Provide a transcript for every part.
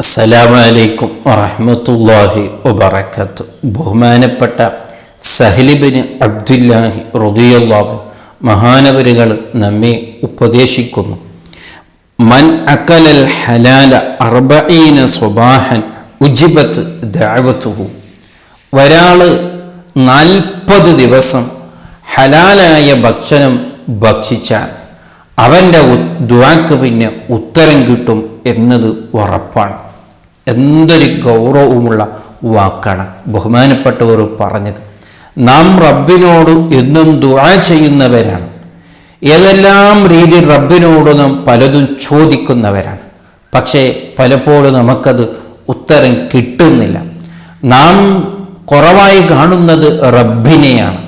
അസ്സലാമു അലൈക്കും വറഹ്മത്തുള്ളാഹി വബറകാതുഹു. ബഹുമാനപ്പെട്ട സഹ്ൽ ബിൻ അബ്ദുല്ലാഹി റളിയല്ലാഹു അൻഹു മഹാനവരുകൾ നമ്മെ ഉപദേശിക്കുന്നു. മൻ അകലൽ ഹലാല 40 സ്വബാഹൻ ഉജിബത്ത് ദഅവതുഹു. ഒരാള് 40 ദിവസം ഹലാലായ ഭക്ഷണം ഭക്ഷിച്ചാൽ അവൻ്റെ ദുആക്ക് പിന്നെ ഉത്തരം കിട്ടും എന്നത് ഉറപ്പാണ്. എന്തൊരു ഗൗരവമുള്ള വാക്കാണ് ബഹുമാനപ്പെട്ടവർ പറഞ്ഞത്. നാം റബ്ബിനോട് എന്നും ദുആ ചെയ്യുന്നവരാണ്. ഏതെല്ലാം രീതിയിൽ റബ്ബിനോട് നാം പലതും ചോദിക്കുന്നവരാണ്. പക്ഷേ പലപ്പോഴും നമുക്കത് ഉത്തരം കിട്ടുന്നില്ല. നാം കുറവായി കാണുന്നത് റബ്ബിനെയാണ്.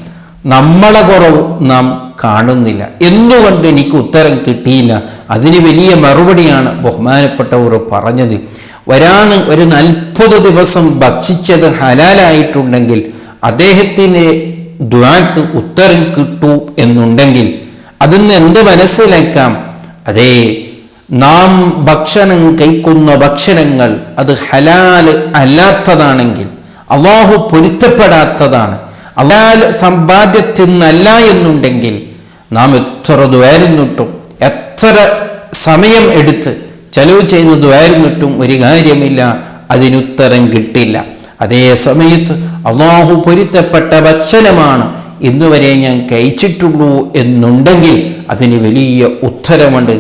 നമ്മളെ കുറവ് നാം കാണുന്നില്ല. എന്തുകൊണ്ട് എനിക്ക് ഉത്തരം കിട്ടിയില്ല? അതിന് വലിയ മറുപടിയാണ് ബഹുമാനപ്പെട്ടവർ പറഞ്ഞത്. ഒരാൾ ഒരു 40 ദിവസം ഭക്ഷിച്ചത് ഹലാലായിട്ടുണ്ടെങ്കിൽ അദ്ദേഹത്തിന് ദുആക്ക് ഉത്തരം കിട്ടൂ എന്നുണ്ടെങ്കിൽ അതിന്ന് എന്ത് മനസ്സിലാക്കാം? അതേ, നാം ഭക്ഷണം കഴിക്കുന്ന ഭക്ഷണങ്ങൾ അത് ഹലാൽ അല്ലാത്തതാണെങ്കിൽ, അല്ലാഹു പൊരുത്തപ്പെടാത്തതാണ്, ഹലാൽ സമ്പാദ്യത്തിൽ നിന്നല്ല എന്നുണ്ടെങ്കിൽ നാം എത്ര ദുആയിരുന്നിട്ടും എത്ര സമയം എടുത്ത് ചെലവ് ചെയ്ത് ദുആയിരുന്നിട്ടും ഒരു കാര്യമില്ല, അതിനുത്തരം കിട്ടില്ല. അതേ സമയത്ത് അല്ലാഹു പൊരുത്തപ്പെട്ട ഭക്ഷണമാണ് ഇന്നുവരെ ഞാൻ കഴിച്ചിട്ടുള്ളൂ എന്നുണ്ടെങ്കിൽ അതിന് വലിയ ഉത്തരമുണ്ട്.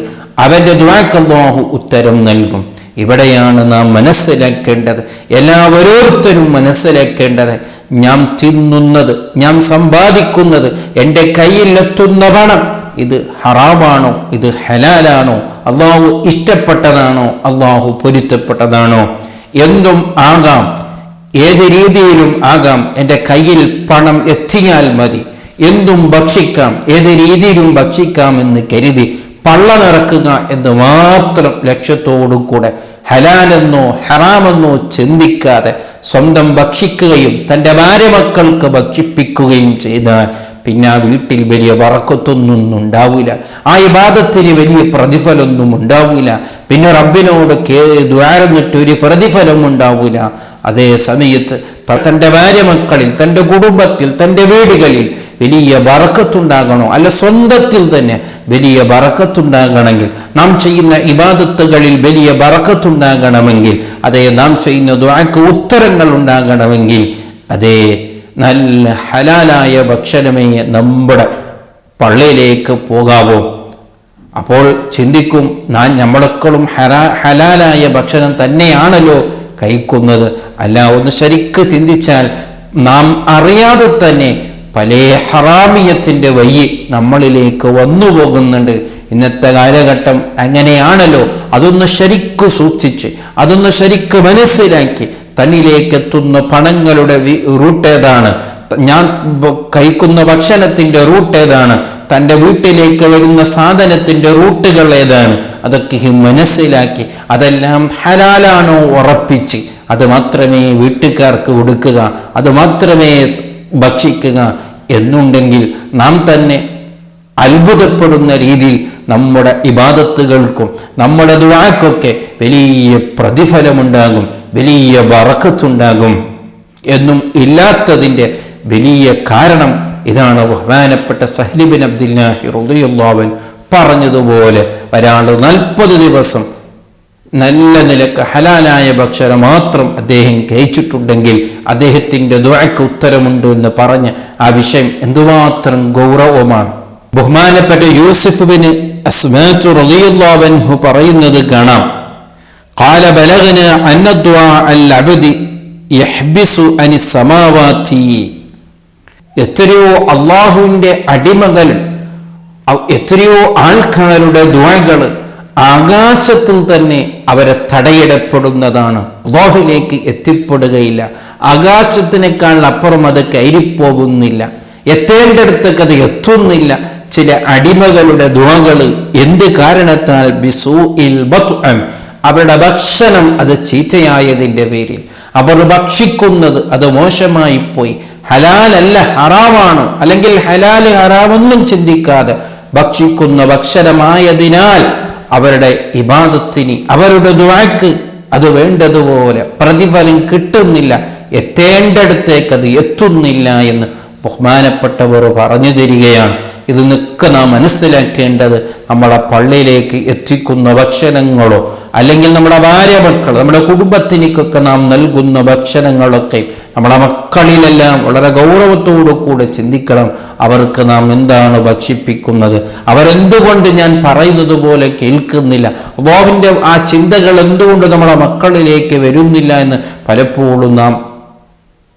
അവൻ്റെ ദുആക്ക് അല്ലാഹു ഉത്തരം നൽകും. ഇവിടെയാണ് നാം മനസ്സിലാക്കേണ്ടത്, എല്ലാവരോരുത്തരും മനസ്സിലാക്കേണ്ടത്. ഞാൻ തിന്നുന്നത്, ഞാൻ സമ്പാദിക്കുന്നത്, എൻ്റെ കയ്യിലെത്തുന്ന പണം ഇത് ഹറാമാണോ, ഇത് ഹലാലാണോ, അല്ലാഹു ഇഷ്ടപ്പെട്ടതാണോ, അല്ലാഹു പൊരുത്തപ്പെട്ടതാണോ? എന്തും ആകാം, ഏത് രീതിയിലും ആകാം. എൻ്റെ കയ്യിൽ പണം എത്തിയാൽ മതി, എന്തും ഭക്ഷിക്കാം, ഏത് രീതിയിലും ഭക്ഷിക്കാം എന്ന് കരുതി പള്ള നിറക്കുക എന്ന് മാത്രം ലക്ഷ്യത്തോടു കൂടെ ഹലാലെന്നോ ഹറാമെന്നോ ചിന്തിക്കാതെ സ്വന്തം ഭക്ഷിക്കുകയും തൻ്റെ ഭാര്യ മക്കൾക്ക് ഭക്ഷിപ്പിക്കുകയും ചെയ്താൽ പിന്നെ ആ വീട്ടിൽ വലിയ ബറക്കത്തൊന്നും ഉണ്ടാവില്ല. ആ ഇബാദത്തിന് വലിയ പ്രതിഫലമൊന്നും ഉണ്ടാവില്ല. പിന്നെ റബ്ബിനോട് ദ്വാരന്നിട്ട് ഒരു പ്രതിഫലം ഉണ്ടാവില്ല. അതേ സമയത്ത് തൻ്റെ ഭാര്യ മക്കളിൽ, തൻ്റെ കുടുംബത്തിൽ, തൻ്റെ വീടുകളിൽ വലിയ ബറക്കത്തുണ്ടാകണോ, അല്ല സ്വന്തത്തിൽ തന്നെ വലിയ ബറക്കത്തുണ്ടാകണമെങ്കിൽ, നാം ചെയ്യുന്ന ഇബാദത്തുകളിൽ വലിയ ബറക്കത്തുണ്ടാകണമെങ്കിൽ, അതേ നാം ചെയ്യുന്ന ദുആക്ക് ഉത്തരങ്ങൾ ഉണ്ടാകണമെങ്കിൽ, അതേ നല്ല ഹലാലായ ഭക്ഷണമേ നമ്മുടെ പള്ളിയിലേക്ക് പോകാവൂ. അപ്പോൾ ചിന്തിക്കും, നമ്മളെക്കളും ഹലാലായ ഭക്ഷണം തന്നെയാണല്ലോ കഴിക്കുന്നത്. അല്ല, ഒന്ന് ശരിക്ക് ചിന്തിച്ചാൽ നാം അറിയാതെ തന്നെ പല ഹറാമിയത്തിൻ്റെ വഴി നമ്മളിലേക്ക് വന്നു പോകുന്നുണ്ട്. ഇന്നത്തെ കാലഘട്ടം അങ്ങനെയാണല്ലോ. അതൊന്ന് ശരിക്ക് സൂക്ഷിച്ച്, അതൊന്ന് ശരിക്ക് മനസ്സിലാക്കി, തന്നിലേക്ക് എത്തുന്ന പണങ്ങളുടെ റൂട്ട് ഏതാണ്, ഞാൻ കഴിക്കുന്ന ഭക്ഷണത്തിൻ്റെ റൂട്ട് ഏതാണ്, തൻ്റെ വീട്ടിലേക്ക് വരുന്ന സാധനത്തിൻ്റെ റൂട്ടുകൾ ഏതാണ്, അതൊക്കെ മനസ്സിലാക്കി അതെല്ലാം ഹലാലാണോ ഉറപ്പിച്ച് അത് മാത്രമേ വീട്ടുകാർക്ക് കൊടുക്കുക, അത് മാത്രമേ ഭക്ഷിക്കുക എന്നുണ്ടെങ്കിൽ നാം തന്നെ അത്ഭുതപ്പെടുന്ന രീതിയിൽ നമ്മുടെ ഇബാദത്തുകൾക്കും നമ്മുടെ ദുആക്കൊക്കെ വലിയ പ്രതിഫലമുണ്ടാകും, വലിയ ബറക്കത്തുണ്ടാകും. എന്നും ഇല്ലാത്തതിൻ്റെ വലിയ കാരണം ഇതാണ്. ബഹുമാനപ്പെട്ട സഹ്ൽ ബിൻ അബ്ദുല്ലാഹി റളിയല്ലാഹു അൻഹു പറഞ്ഞതുപോലെ ഒരാൾ 40 ദിവസം നല്ല നിലക്ക് ഹലാലായ ഭക്ഷണം മാത്രം അദ്ദേഹം കഴിച്ചിട്ടുണ്ടെങ്കിൽ അദ്ദേഹത്തിൻ്റെ ദുആക്ക് ഉത്തരമുണ്ട് എന്ന് പറഞ്ഞ ആ വിഷയം എന്തുമാത്രം ഗൗരവമാണ്. ബഹുമാനപ്പെട്ട യൂസുഫ് ബിൻ അസ്മാത്ത് റളിയല്ലാഹു അൻഹു പറയുന്നത് കാണാം. ഖാല ബലഗനാ അന്ന ദുആ അൽ അബ്ദി യഹ്ബിസു അനി സമാവാതി. എത്രയോ അല്ലാഹുവിൻ്റെ അടിമകൾ, എത്രയോ ആൾക്കാരുടെ ദുആകൾ ആകാശത്തിൽ തന്നെ അവരെ തടയിടപ്പെടുന്നതാണ്, അല്ലാഹുവിലേക്ക് എത്തിപ്പെടുകയില്ല. ആകാശത്തിനേക്കാൾ അപ്പുറം അത് കയറിപ്പോകുന്നില്ല, എത്തേണ്ടടുത്തൊക്കെ അത് എത്തുന്നില്ല. ചില അടിമകളുടെ ദുആകൾ എന്ത് കാരണത്താൽ? ബിസൂഇൽ ബത്അം, അവരുടെ ഭക്ഷണം അത് ചീത്തയായതിൻ്റെ പേരിൽ, അവർ ഭക്ഷിക്കുന്നത് അത് മോശമായി പോയി, ഹലാലല്ല ഹറാമാണ്, അല്ലെങ്കിൽ ഹലാല് ഹറാമൊന്നും ചിന്തിക്കാതെ ഭക്ഷിക്കുന്ന ഭക്ഷണമായതിനാൽ അവരുടെ ഇബാദത്തിന്, അവരുടെ ദുആക്ക് അത് വേണ്ടതുപോലെ പ്രതിഫലം കിട്ടുന്നില്ല, എത്തേണ്ടടുത്തേക്ക് അത് എത്തുന്നില്ല എന്ന് ബഹുമാനപ്പെട്ടവർ പറഞ്ഞു തരികയാണ്. ഇതൊക്കെ നാം മനസ്സിലാക്കേണ്ടത് നമ്മളെ പള്ളിയിലേക്ക് എത്തിക്കുന്ന ഭക്ഷണങ്ങളോ അല്ലെങ്കിൽ നമ്മുടെ ഭാര്യ മക്കൾ, നമ്മുടെ കുടുംബത്തിനൊക്കെ നാം നൽകുന്ന ഭക്ഷണങ്ങളൊക്കെ നമ്മുടെ മക്കളിലെല്ലാം വളരെ ഗൗരവത്തോടു കൂടെ ചിന്തിക്കണം. അവർക്ക് നാം എന്താണ് ഭക്ഷിപ്പിക്കുന്നത്, അവരെന്തുകൊണ്ട് ഞാൻ പറയുന്നത് പോലെ കേൾക്കുന്നില്ല, അല്ലാഹുവിൻ്റെ ആ ചിന്തകൾ എന്തുകൊണ്ട് നമ്മുടെ മക്കളിലേക്ക് വരുന്നില്ല എന്ന് പലപ്പോഴും നാം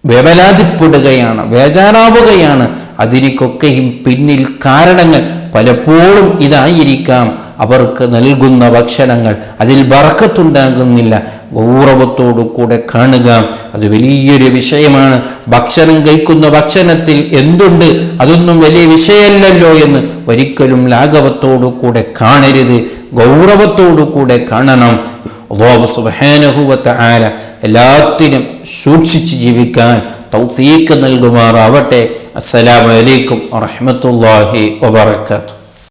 വേവലാതിപ്പെടുകയാണ്, ബേജാറാവുകയാണ്. അതിനൊക്കെയും പിന്നിൽ കാരണങ്ങൾ പലപ്പോഴും ഇതായിരിക്കാം. അവർക്ക് നൽകുന്ന ഭക്ഷണങ്ങൾ അതിൽ ബർക്കത്തുണ്ടാകുന്നില്ല. ഗൗരവത്തോടു കൂടെ കാണുക, അത് വലിയൊരു വിഷയമാണ്. ഭക്ഷണം കഴിക്കുന്ന ഭക്ഷണത്തിൽ എന്തുണ്ട്, അതൊന്നും വലിയ വിഷയമല്ലല്ലോ എന്ന് ഒരിക്കലും ലാഘവത്തോടു കൂടെ കാണരുത്, ഗൗരവത്തോടു കൂടെ കാണണം. അല്ലാഹു സുബ്ഹാനഹു വ തആല എല്ലാത്തിനും സൂക്ഷിച്ച് ജീവിക്കാൻ തൗഫീഖ് നൽകുമാറാവട്ടെ. അസ്സലാമു അലൈക്കും വറഹ്മത്തുള്ളാഹി വബറകാതുഹു.